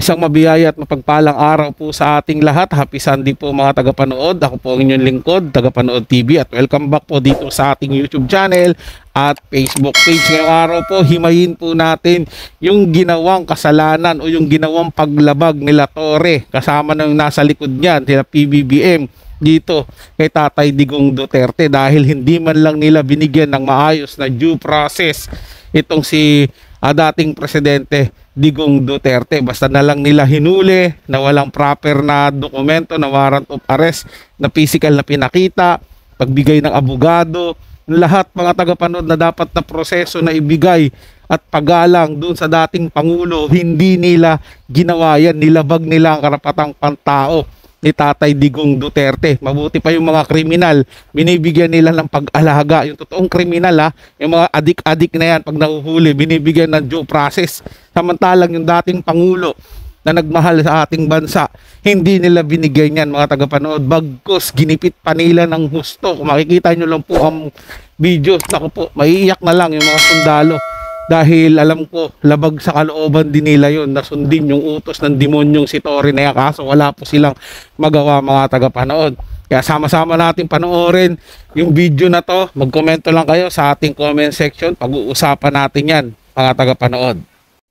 Isang mabiyaya at mapagpalang araw po sa ating lahat. Happy Sunday po mga tagapanood. Ako po ang inyong lingkod, Tagapanood TV, at welcome back po dito sa ating YouTube channel at Facebook page. Ngayong araw po, himayin po natin yung ginawang kasalanan o yung ginawang paglabag nila Torre kasama ng nasa likod niyan, nila PBBM dito kay Tatay Digong Duterte, dahil hindi man lang nila binigyan ng maayos na due process itong si dating presidente Digong Duterte. Basta na lang nila hinuli na walang proper na dokumento, na warrant of arrest, na physical na pinakita, pagbigay ng abogado, lahat mga tagapanood na dapat na proseso na ibigay at pagalang dun sa dating Pangulo, hindi nila ginawa yan. Nilabag nila ang karapatang pantao ni Tatay Digong Duterte. Mabuti pa yung mga kriminal, binibigyan nila ng pag-alaga. Yung totoong kriminal, yung mga adik-adik na yan, pag nahuhuli, binibigyan ng due process. Samantalang yung dating Pangulo na nagmahal sa ating bansa, hindi nila binigyan yan mga tagapanood. Bagkus, ginipit pa nila ng husto. Kung makikita nyo lang po ang video, naku po, maiiyak na lang yung mga sundalo. Dahil alam ko, labag sa kalooban din nila yun, nasundin yung utos ng demonyong si Torre na yan, kaso wala po silang magawa mga tagapanood. Kaya sama-sama natin panoorin yung video na to. Magkomento lang kayo sa ating comment section, pag-uusapan natin yan mga tagapanood.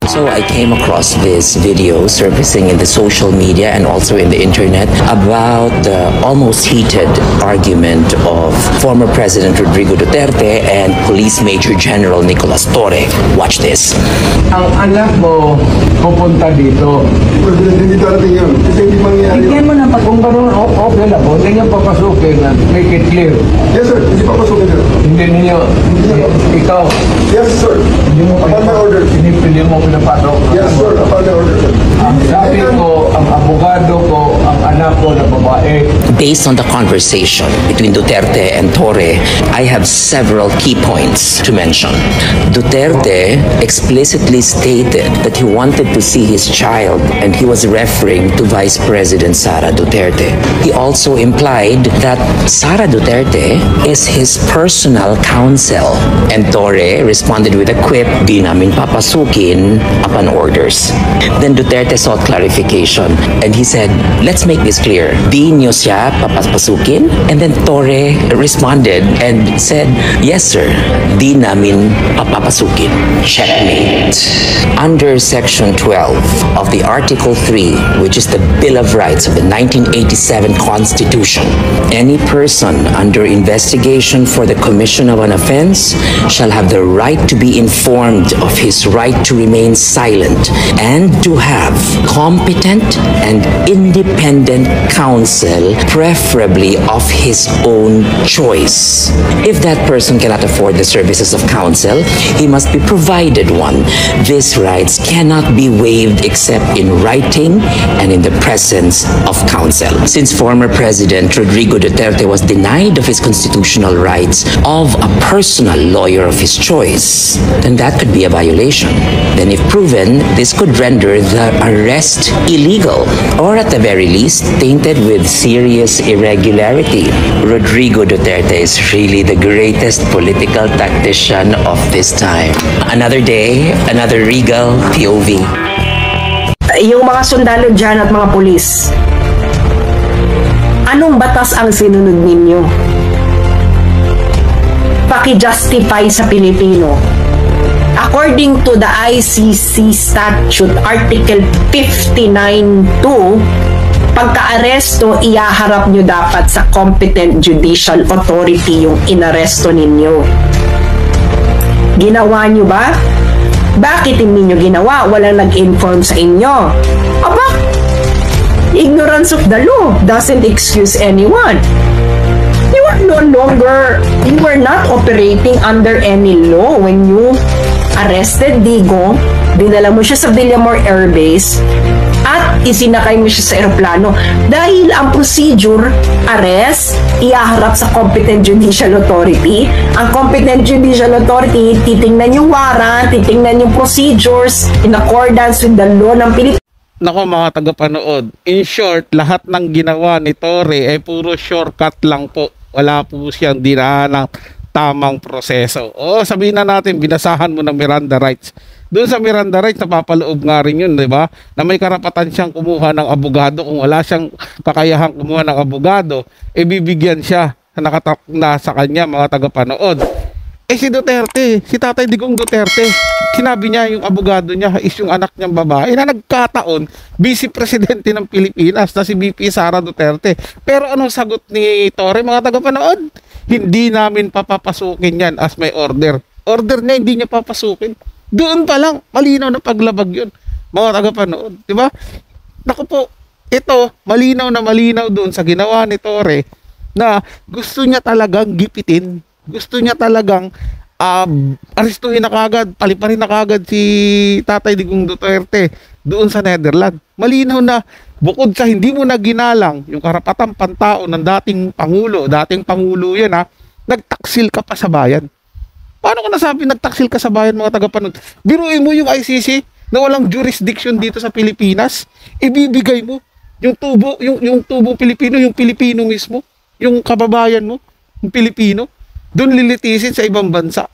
So I came across this video surfacing in the social media and also in the internet about the almost heated argument of former President Rodrigo Duterte and Police Major General Nicolas Torre. Watch this. Ang anak mo pupunta dito. Hindi darating yun. Kasi hindi mangyayari yun. Bigyan mo na kung gano'n, okay lang. Huwag niyo papasukin na make it clear. Yes, sir. Hindi pa pasukin yun. Hindi ninyo, ikaw, Yes, sir. hindi mo Upon my order. pinipili mo pinapasok. Yes, sir. Upon my order, sir. Ang sabi ko, ang abogado ko, ang anak ko na babae. Based on the conversation between Duterte and Torre, I have several key points to mention. Duterte explicitly stated that he wanted to see his child, and he was referring to Vice President Sara Duterte. He also implied that Sara Duterte is his personal counsel, and Torre responded with a quip, "Di namin papasukin upon orders." Then Duterte sought clarification, and he said, "Let's make this clear. Di nyo siya papasukin?" And then Torre responded and said, "Yes, sir. Di namin papasukin." Checkmate. Under Section 12 of the Article 3, which is the Bill of Rights of the 1987 Constitution, any person under investigation for the commission of an offense shall have the right to be informed of his right to remain silent and to have competent and independent counsel, preferably of his own choice. If that person cannot afford the services of counsel, he must be provided one. These rights cannot be waived except in writing and in the presence of counsel. Since former President Rodrigo Duterte was denied of his constitutional rights of a personal lawyer of his choice, then that could be a violation. Then if proven, this could render the arrest illegal, or at the very least, tainted with serious irregularity. Rodrigo Duterte is really the greatest political tactician of this time. Another day, another Regal POV. Yung mga sundalo dyan at mga pulis, anong batas ang sinunod ninyo? Paki-justify sa Pilipino. According to the ICC Statute Article 59.2, pagka-aresto, iyaharap nyo dapat sa competent judicial authority yung inaresto ninyo. Ginawa nyo ba? Bakit hindi nyo ginawa? Walang nag-inform sa inyo. Aba, ignorance of the law doesn't excuse anyone. You were not operating under any law when you arrested Digong, dinala mo siya sa Villamor Air Base, at isinakay mo siya sa eroplano. Dahil ang procedure, arrest, ihaharap sa competent judicial authority. Ang competent judicial authority, titingnan yung warrant, titingnan yung procedures in accordance with the law ng Pilipinas. Nako mga tagapanood, in short, lahat ng ginawa ni Torre ay puro shortcut lang po. Wala po siyang dinaan ng tamang proseso. O sabihin na natin, binasahan mo ng Miranda rights Doon sa Miranda rights, napapaloob nga rin yun, di ba? Na may karapatan siyang kumuha ng abogado. Kung wala siyang kakayahang kumuha ng abogado, bibigyan siya na nakatakda sa kanya, mga tagapanood. Si Duterte, si Tatay Digong Duterte, sinabi niya yung abogado niya is yung anak niyang babae na nagkataon, vice presidente ng Pilipinas na si VP Sara Duterte. Pero anong sagot ni Torre, mga tagapanood? Hindi namin papapasukin yan as may order. Order niya, hindi niya papasukin. Doon pa lang, malinaw na paglabag yun, mga tagapanood. Diba? Naku po, ito, malinaw na malinaw doon sa ginawa ni Torre na gusto niya talagang gipitin. Gusto niya talagang aristuhin na kagad, paliparin na kagad si Tatay Digong Duterte doon sa Netherlands. Malinaw na bukod sa hindi mo na ginalang yung karapatang pantao ng dating Pangulo yan nagtaksil ka pa sa bayan. Paano ko nasabi nagtaksil ka sa bayan, mga tagapanood? Biruin mo yung ICC na walang jurisdiction dito sa Pilipinas, ibibigay mo yung tubong Pilipino, yung Pilipino mismo, yung kababayan mo, yung Pilipino, doon lilitisin sa ibang bansa.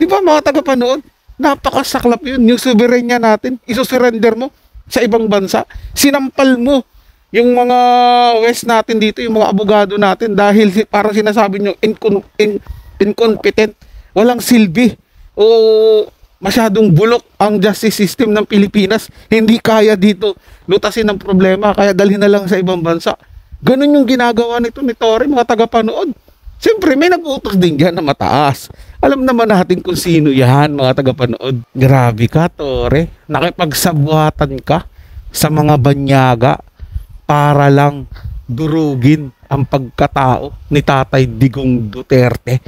Di ba, mga tagapanood? Napakasaklap yun. Yung soberenya natin, isusurrender mo sa ibang bansa. Sinampal mo yung mga West natin dito, yung mga abogado natin dahil parang sinasabi nyo incompetent, walang silbi o masyadong bulok ang justice system ng Pilipinas. Hindi kaya dito lutasin ang problema, kaya dalhin na lang sa ibang bansa. Ganun yung ginagawa nito ni Torre, mga tagapanood. Siyempre, may nag-utos din dyan na mataas. Alam naman natin kung sino yan, mga tagapanood. Grabe ka, Torre. Nakipagsabwatan ka sa mga banyaga para lang durugin ang pagkatao ni Tatay Digong Duterte.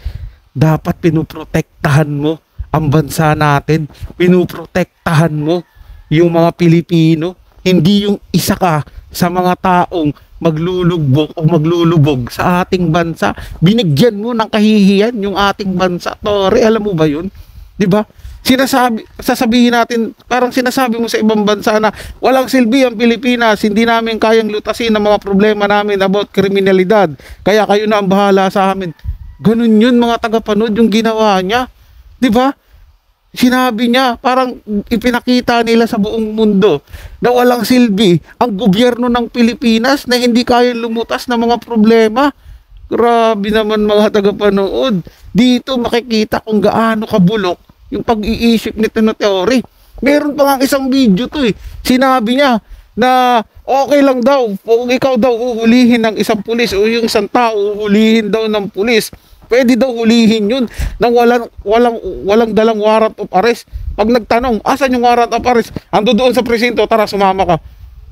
Dapat pinuprotektahan mo ang bansa natin. Pinuprotektahan mo yung mga Pilipino. Hindi yung isa ka sa mga taong maglulubog sa ating bansa. Binigyan mo ng kahihiyan yung ating bansa, Torre. Alam mo ba yun? Di ba? Sasabihin natin, parang sinasabi mo sa ibang bansa na walang silbi ang Pilipinas, hindi namin kayang lutasin ang mga problema namin about kriminalidad, kaya kayo na ang bahala sa amin. Ganun yun, mga tagapanood, yung ginawa niya. Di ba? Sinabi niya, parang ipinakita nila sa buong mundo na walang silbi ang gobyerno ng Pilipinas na hindi kayang lumutas ng mga problema. Grabe naman, mga tagapanood. Dito makikita kung gaano kabulok yung pag-iisip ni Torre. Meron pa nga isang video to Sinabi niya na okay lang daw kung ikaw daw uhulihin ng isang pulis o yung isang tao uhulihin daw ng pulis. Pwede daw hulihin yun nang walang dalang warrant of arrest. Pag nagtanong, asan yung warrant of arrest? Ando doon sa presinto, tara sumama ka.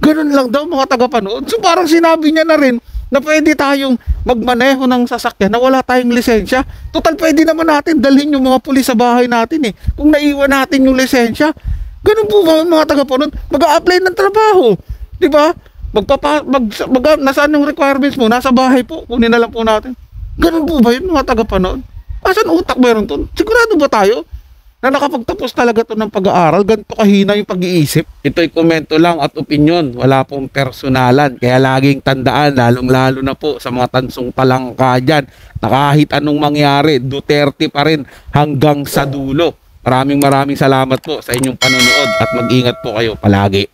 Ganun lang daw, mga tagapanood. So parang sinabi niya na rin na pwede tayong magmaneho ng sasakyan na wala tayong lisensya. Total, pwede naman natin dalhin yung mga pulis sa bahay natin kung naiwan natin yung lisensya. Ganun po ba, mga tagapanood? Mag-a-apply ng trabaho. Di ba? Nasaan yung requirements mo? Nasa bahay po. Kunin na lang po natin. Ganun po ba yun, mga tagapanood? Asan utak meron to? Sigurado ba tayo na nakapagtapos talaga to ng pag-aaral? Ganito kahina yung pag-iisip. Ito'y komento lang at opinyon. Wala pong personalan. Kaya laging tandaan, lalong-lalo na po sa mga tansong palangka dyan, na kahit anong mangyari, Duterte pa rin hanggang sa dulo. Maraming salamat po sa inyong panonood at mag-ingat po kayo palagi.